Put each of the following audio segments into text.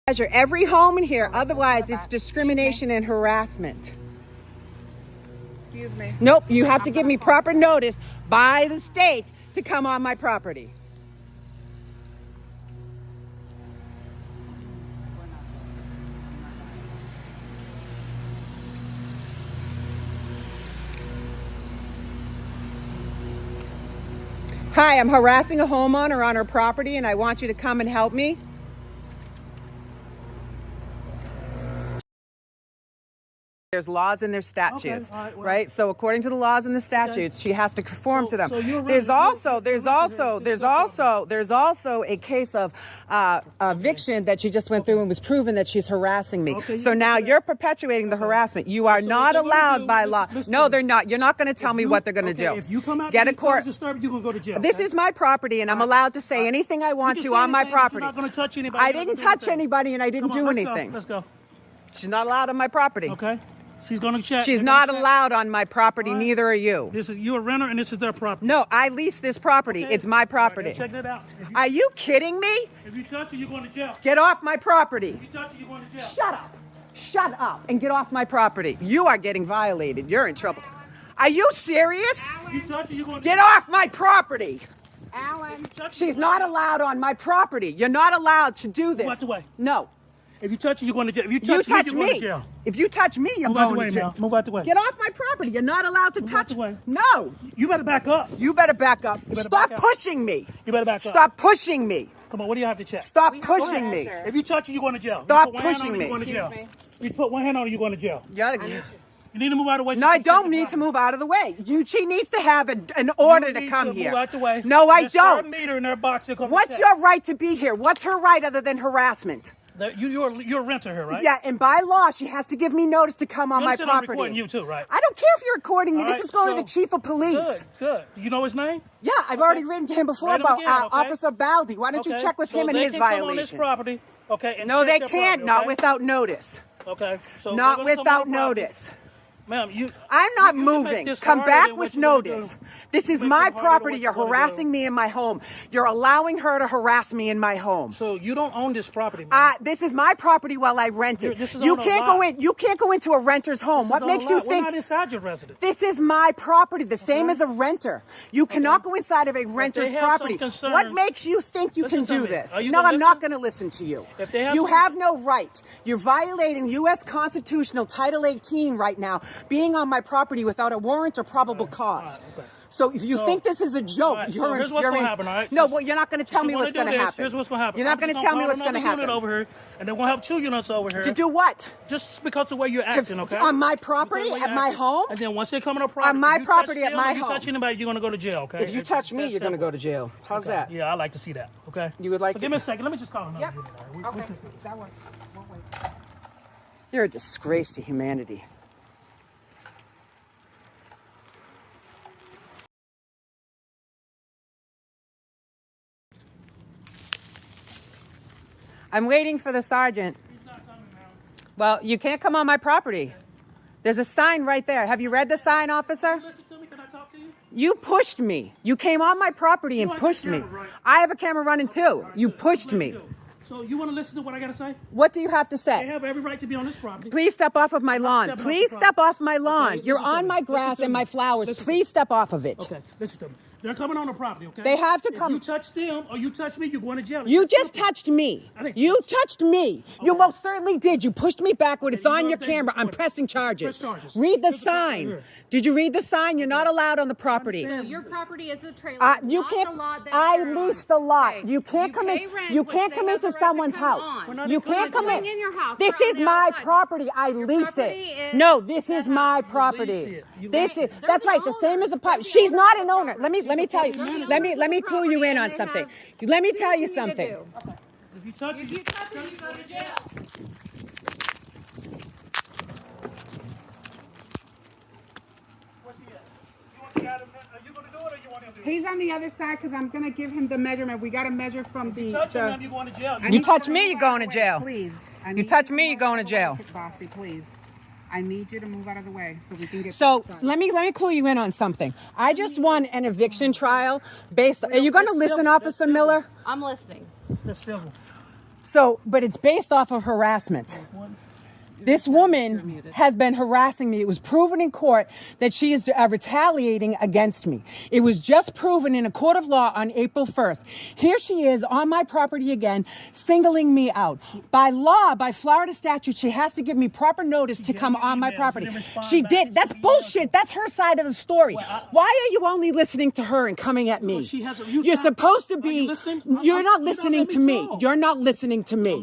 Measure every home in here, otherwise it's discrimination and harassment. Excuse me. Nope, you have to give me proper notice by the state to come on my property. Hi, I'm harassing a homeowner on her property and I want you to come and help me. There's laws and there's statutes, okay, all right, well, right? So according to the laws and the statutes, she has to conform to them. So you're There's right. also a case of eviction that she just went through and was proven that she's harassing me. Okay, so now you're perpetuating the harassment. You are not allowed by law. No, they're not. You're not going to tell me what they're going to do. If you come out get a court. Disturbed, you're going to go to jail. This is my property, and I'm allowed to say anything I want to on my property. You're not going to touch anybody. I didn't touch anybody, and I didn't do anything. Let's go. She's not allowed on my property. Okay. She's going to check. She's not allowed on my property. Right. Neither are you. You're a renter, and this is their property. No, I lease this property. Okay. It's my property. Right, check that out. Are you kidding me? If you touch it, you're going to jail. Get off my property. If you touch it, you're going to jail. Shut up. Shut up and get off my property. You are getting violated. You're in trouble. Are you serious? If you touch it, you're going to get off my property. Alan. She's not allowed on my property. You're not allowed to do this. Move out the way. No. If you touch it, you're going to jail. If you touch me, you're going to jail. If you touch me, you're going to jail. Move out the way. Get off my property. You're not allowed to touch me. No. You better back up. You better back up. Stop pushing me. You better back up. Stop pushing me. Come on, what do you have to check? Stop pushing me. If you touch it, you're going to jail. Stop pushing me. You're going to jail. You put one hand on it, you're going to jail. You need to move out of the way. No, I don't need to move out of the way. She needs to have an order to come here. Move out the way. No, I don't. Meter in their box. What's your right to be here? What's her right other than harassment? You're a renter here, right? Yeah, and by law, she has to give me notice to come on my property. I'm recording you too, right? I don't care if you're recording me. All this is going to the chief of police. Good. You know his name? Yeah, I've already written to him before about Officer Baldi. Why don't you check with him and his violation? Come on this property, okay? No, they can't. Not without notice. Okay. So not without notice. Ma'am, I'm not moving. Come back with notice. This is my property. You're harassing me in my home. You're allowing her to harass me in my home. So you don't own this property, ma'am. This is my property while I rent it. You can't go in. You can't go into a renter's home. What makes you think? We're not inside your residence. This is my property, the same as a renter. You cannot go inside of a renter's property. What makes you think you can do this? No, I'm not going to listen to you. You have no right. You're violating U.S. Constitutional Title 18 right now, being on my property without a warrant or probable cause. So if you think this is a joke, you're in. Here's what's going to happen, all right? No, well, you're not going to tell me what's going to happen. Here's what's going to happen. You're not going to tell me what's going to happen. Over here, and then we'll have 2 units over here. To do what? Just because of the way you're acting, okay? On my property, at my home? And then once they come on our property, on my property, at my home. If you touch anybody, you're going to go to jail, okay? If you touch me, you're going to go to jail. How's that? Yeah, I like to see that, okay? You would like to? Give me a second. Let me just call him. Yep. Okay. That one. Wait. You're a disgrace to humanity. I'm waiting for the sergeant. He's not coming now. Well, you can't come on my property. There's a sign right there. Have you read the sign, officer? Listen to me. Can I talk to you? You pushed me. You came on my property and pushed me. I have a camera running too. You pushed me. So you want to listen to what I got to say? What do you have to say? They have every right to be on this property. Please step off of my lawn. Please step off my lawn. You're on my grass and my flowers. Please step off of it. Okay, listen to me. They're coming on the property, okay? They have to come. If you touch them or you touch me, you're going to jail. You just touched me. You touched me. You most certainly did. You pushed me backward. It's on your camera. I'm pressing charges. Read the sign. Did you read the sign? You're not allowed on the property. So your property is a trailer. You can't. I lease the lot. You can't come in. You can't come into someone's house. You can't come in. This is my property. I lease it. No, this is my property. This is. That's right. The same as a pipe. She's not an owner. Let me tell you. Let me clue you in on something. Let me tell you something. If you touch it, you go to jail. Where's he at? You want the guy to, are you going to do it or you want him to do it? He's on the other side because I'm going to give him the measurement. We got to measure from the. Touch him, you're going to jail. You touch me, you're going to jail. Please. You touch me, you're going to jail. Bossy, please. I need you to move out of the way so we can get. So let me clue you in on something. I just won an eviction trial based. Are you going to listen, Officer Miller? I'm listening. That's civil. So, but it's based off of harassment. This woman has been harassing me. It was proven in court that she is retaliating against me. It was just proven in a court of law on April 1st. Here she is on my property again, singling me out. By law, by Florida statute, she has to give me proper notice to come on my property. She did. That's bullshit. That's her side of the story. Why are you only listening to her and coming at me? You're supposed to be. You're not listening to me. You're not listening to me.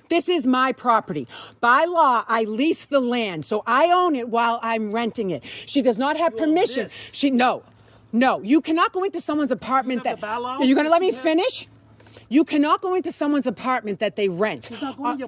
This is my property. By law, I lease the land, so I own it while I'm renting it. She does not have permission. No, you cannot go into someone's apartment that. Are you going to let me finish? You cannot go into someone's apartment that they rent.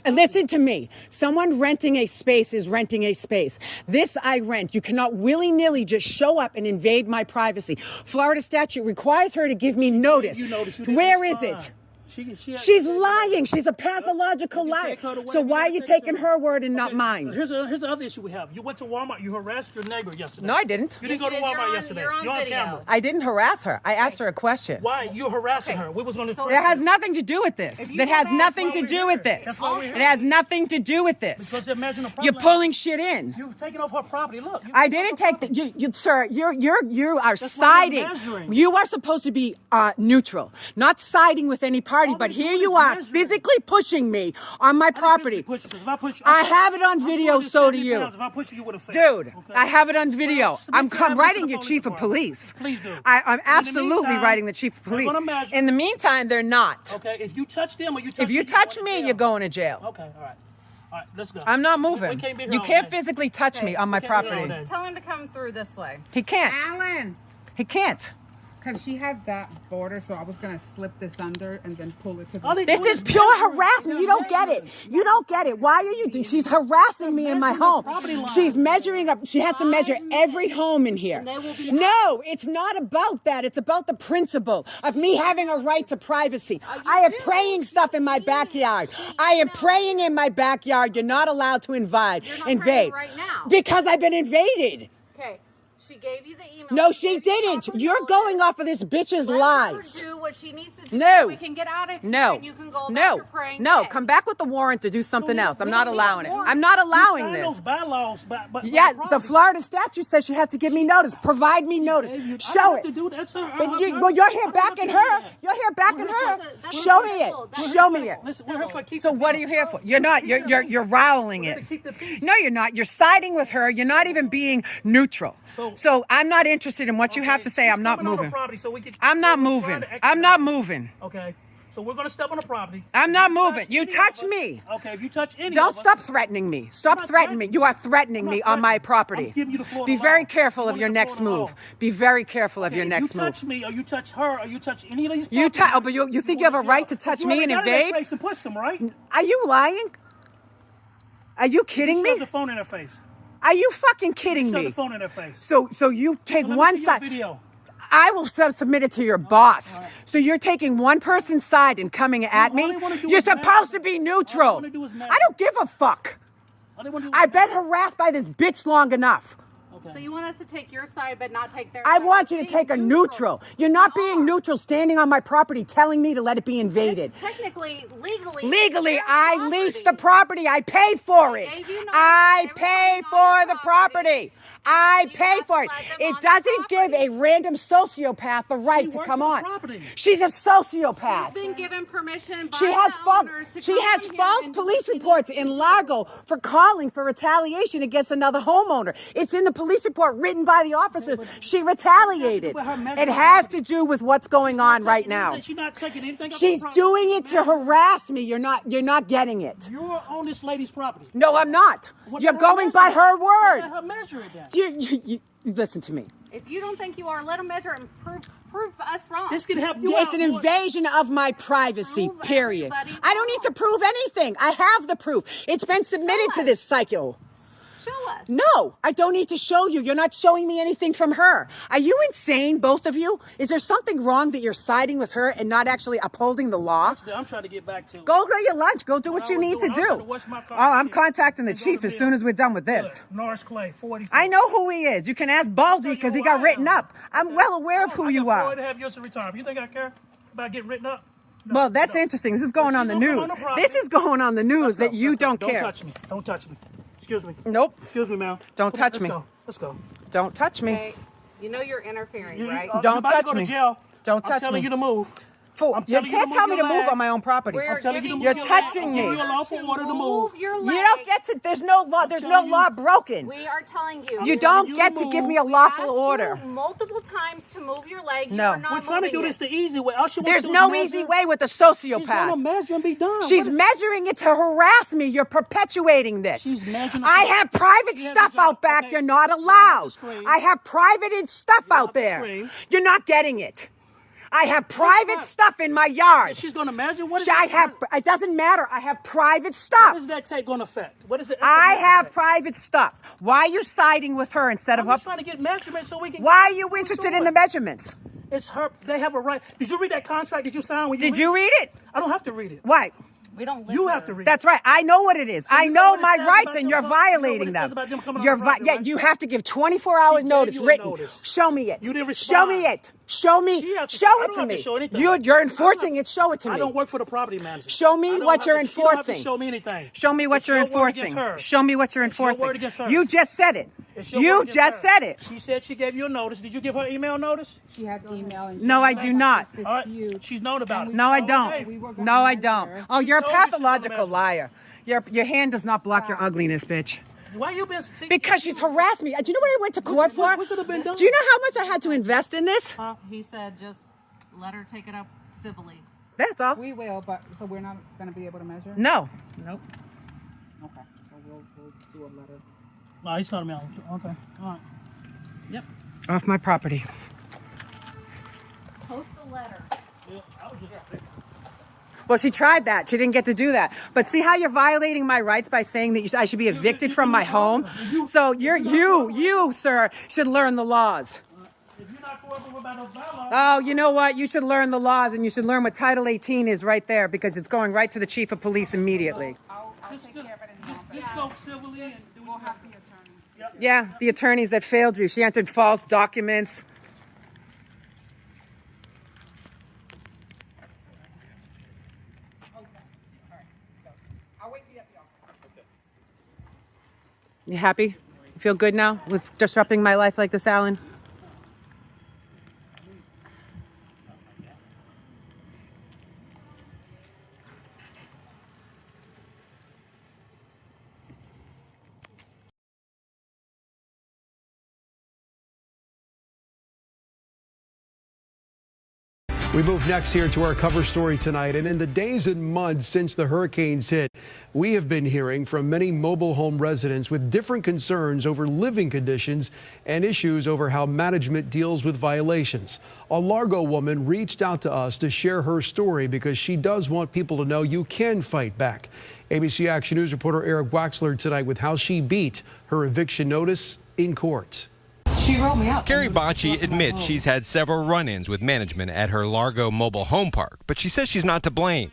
Listen to me. Someone renting a space is renting a space. This I rent. You cannot willy-nilly just show up and invade my privacy. Florida statute requires her to give me notice. Where is it? She's lying. She's a pathological liar. So why are you taking her word and not mine? Here's the other issue we have. You went to Walmart. You harassed your neighbor yesterday. No, I didn't. You didn't go to Walmart yesterday. You're on camera. I didn't harass her. I asked her a question. Why? You're harassing her. We was going to. It has nothing to do with this. It has nothing to do with this. It has nothing to do with this. Because imagine a problem. You're pulling shit in. You're taking off her property. Look. I didn't take the. Sir, you are siding. You are supposed to be neutral, not siding with any party. But here you are. Physically pushing me on my property. I have it on video, so do you. Dude, I have it on video. I'm writing your chief of police. Please do. I'm absolutely writing the chief of police. In the meantime, they're not. Okay, if you touch them or you touch If you touch me, you're going to jail. Okay, all right. All right, let's go. I'm not moving. You can't physically touch me on my property. Tell him to come through this way. He can't. Alan! He can't. Because she has that border, so I was going to slip this under and then pull it to the... This is pure harassment. You don't get it. You don't get it. Why are you... She's harassing me in my home. She's measuring up. She has to measure every home in here. No, it's not about that. It's about the principle of me having a right to privacy. I am praying stuff in my backyard. I am praying in my backyard. You're not allowed to invade. Right now. Because I've been invaded. Okay. She gave you the email. No, she didn't. You're going off of this bitch's lies. Let her do what she needs to do. No. So we can get out of here. And you can go back to praying. No. Come back with the warrant to do something else. I'm not allowing it. I'm not allowing this. Those bylaws, but yeah, the Florida statute says she has to give me notice. Provide me notice. Show it. Well, you're here backing her. You're here backing her. Show me it. Show me it. So what are you here for? You're not. You're riling it. No, you're not. You're siding with her. You're not even being neutral. So I'm not interested in what you have to say. I'm not moving. I'm not moving. I'm not moving. Okay. So we're going to step on the property. I'm not moving. You touch me. Okay, if you touch any Don't stop threatening me. Stop threatening me. You are threatening me on my property. Be very careful of your next move. Be very careful of your next move. You touch me, or you touch her, or you touch any of these people. But you think you have a right to touch me and invade? And push them, right? Are you lying? Are you kidding me? Shove the phone in her face. Are you fucking kidding me? Shove the phone in her face. So you take one side. Video. I will submit it to your boss. Right. So you're taking one person's side and coming at me? You're supposed to be neutral. I don't give a fuck. I've been harassed by this bitch long enough. Okay. So you want us to take your side but not take their side? I want you to take a neutral. You're not being neutral standing on my property telling me to let it be invaded. Technically, legally, I lease the property. I pay for it. I pay for the property. I pay for it. It doesn't give a random sociopath the right to come on. She's a sociopath. She's been given permission by she has false police reports in Largo for calling for retaliation against another homeowner. It's in the police report written by the officers. She retaliated. It has to do with what's going on right now. She's doing it to harass me. You're not getting it. You're on this lady's property. No, I'm not. You're going by her word. Let her measure it then. You listen to me. If you don't think you are, let them measure and prove us wrong. This can help you It's an invasion of my privacy, period. I don't need to prove anything. I have the proof. It's been submitted to this cycle. Show us. No, I don't need to show you. You're not showing me anything from her. Are you insane, both of you? Is there something wrong that you're siding with her and not actually upholding the law? I'm trying to get back to... Go get your lunch. Go do what you need to do. I'm contacting the chief as soon as we're done with this. Norris Clay, 44. I know who he is. You can ask Baldy because he got written up. I'm well aware of who you are. I have yours in retirement. You think I care about getting written up? Well, that's interesting. This is going on the news. This is going on the news that you don't care. Don't touch me. Don't touch me. Excuse me. Nope. Excuse me, ma'am. Don't touch me. Let's go. Don't touch me. Okay, you know you're interfering, right? Don't touch me. Jail. Don't touch I'm telling you to move. You can't tell me to move on my own property. I'm telling you to move. You're touching me. You're lawful order to move. Your leg. You don't get to. There's no law. There's no law broken. We are telling you. You don't get to give me a lawful order. Multiple times to move your leg. No. You are not We're trying to do this the easy way. There's no easy way with a sociopath. She's going to measure and be done. She's measuring it to harass me. You're perpetuating this. I have private stuff out back. You're not allowed. I have private stuff out there. You're not getting it. I have private stuff in my yard. She's going to measure? What is it doesn't matter. I have private stuff. What is that tape going to affect? What is it? I have private stuff. Why are you siding with her instead of I'm just trying to get measurements so we can... Why are you interested in the measurements? It's her. They have a right. Did you read that contract? Did you sign when you Did you read it? I don't have to read it. Why? We don't. You have to read it. That's right. I know what it is. I know my rights, and you're violating them. Yeah, you have to give 24 hours notice written. Show me it. You didn't Show me it. Show me. Show it to me. You're enforcing it. Show it to me. I don't work for the property manager. Show me what you're enforcing. You don't have to show me anything. Show me what you're enforcing. Show me what you're enforcing. You just said it. You just said it. She said she gave you a notice. Did you give her email notice? She has email. And No, I do not. All right. She's known about it. No, I don't. No, I don't. Oh, you're a pathological liar. Your hand does not block your ugliness, bitch. Why you been? Because she's harassed me. Do you know what I went to court for? What could have been done? Do you know how much I had to invest in this? He said just let her take it up civilly. That's all. We will, but so we're not going to be able to measure? No. Nope. Okay. So we'll do a letter. No, he's calling me out. Okay. All right. Yep. Off my property. Post the letter. Yeah, I was just... Well, she tried that. She didn't get to do that. But see how you're violating my rights by saying that I should be evicted from my home? So you, sir, should learn the laws. If you're not cooperating about those bylaws... Oh, you know what? You should learn the laws, and you should learn what Title 18 is right there, because it's going right to the chief of police immediately. I'll take care of it in the office. Just go civilly and do We'll have the attorney. Yep. Yeah, the attorneys that failed you. She entered false documents. You happy? You feel good now with disrupting my life like this, Alan? We move next here to our cover story tonight, and in the days and months since the hurricanes hit, we have been hearing from many mobile home residents with different concerns over living conditions and issues over how management deals with violations. A Largo woman reached out to us to share her story because she does want people to know you can fight back. ABC Action News reporter Eric Waxler tonight with how she beat her eviction notice in court. She wrote me up. Carrie Bocci admits she's had several run-ins with management at her Largo mobile home park, but she says she's not to blame.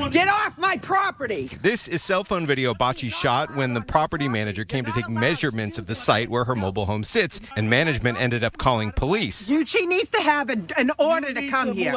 Get off my property! This is cell phone video Bocci shot when the property manager came to take measurements of the site where her mobile home sits, and management ended up calling police. She needs to have an order to come here.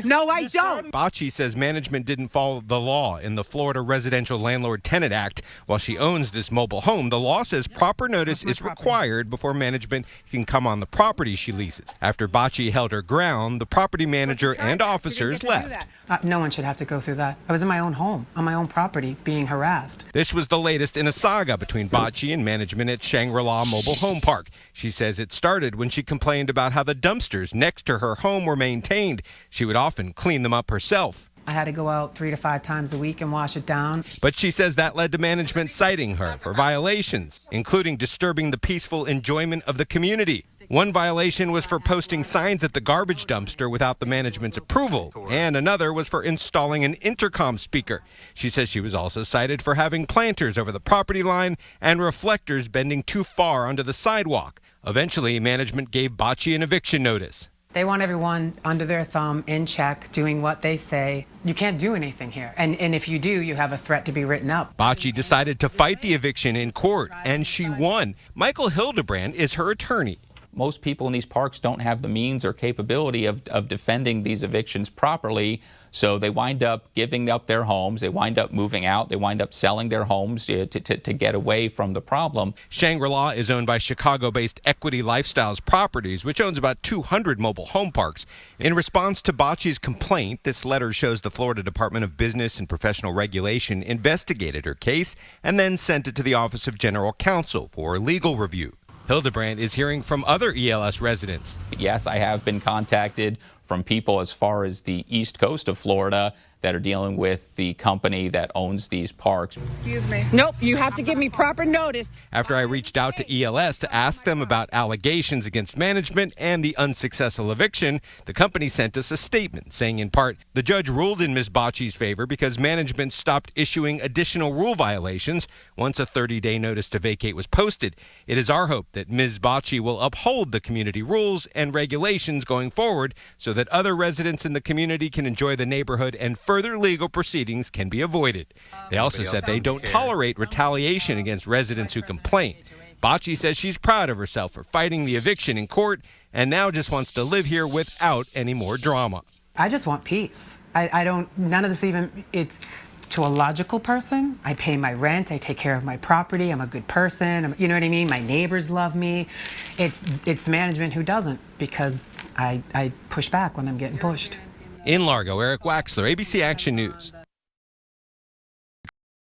No, I don't. Bocci says management didn't follow the law in the Florida Residential Landlord-Tenant Act. While she owns this mobile home, the law says proper notice is required before management can come on the property she leases. After Bocci held her ground, the property manager and officers left. No one should have to go through that. I was in my own home, on my own property, being harassed. This was the latest in a saga between Bocci and management at Shangri-La Mobile Home Park. She says it started when she complained about how the dumpsters next to her home were maintained. She would often clean them up herself. I had to go out 3 to 5 times a week and wash it down. But she says that led to management citing her for violations, including disturbing the peaceful enjoyment of the community. One violation was for posting signs at the garbage dumpster without the management's approval, and another was for installing an intercom speaker. She says she was also cited for having planters over the property line and reflectors bending too far onto the sidewalk. Eventually, management gave Bocci an eviction notice. They want everyone under their thumb, in check, doing what they say. You can't do anything here. And if you do, you have a threat to be written up. Bocci decided to fight the eviction in court, and she won. Michael Hildebrand is her attorney. Most people in these parks don't have the means or capability of defending these evictions properly, so they wind up giving up their homes, they wind up moving out, they wind up selling their homes to get away from the problem. Shangri-La is owned by Chicago-based Equity Lifestyles Properties, which owns about 200 mobile home parks. In response to Bocci's complaint, this letter shows the Florida Department of Business and Professional Regulation investigated her case and then sent it to the Office of General Counsel for legal review. Hildebrand is hearing from other ELS residents. Yes, I have been contacted from people as far as the east coast of Florida that are dealing with the company that owns these parks. Excuse me. Nope, you have to give me proper notice. After I reached out to ELS to ask them about allegations against management and the unsuccessful eviction, the company sent us a statement saying, in part, the judge ruled in Ms. Bocci's favor because management stopped issuing additional rule violations once a 30-day notice to vacate was posted. It is our hope that Ms. Bocci will uphold the community rules and regulations going forward so that other residents in the community can enjoy the neighborhood and further legal proceedings can be avoided. They also said they don't tolerate retaliation against residents who complain. Bocci says she's proud of herself for fighting the eviction in court and now just wants to live here without any more drama. I just want peace. None of this even, it's to a logical person. I pay my rent, I take care of my property, I'm a good person, you know what I mean? My neighbors love me. It's the management who doesn't, because I push back when I'm getting pushed. In Largo, Eric Waxler, ABC Action News.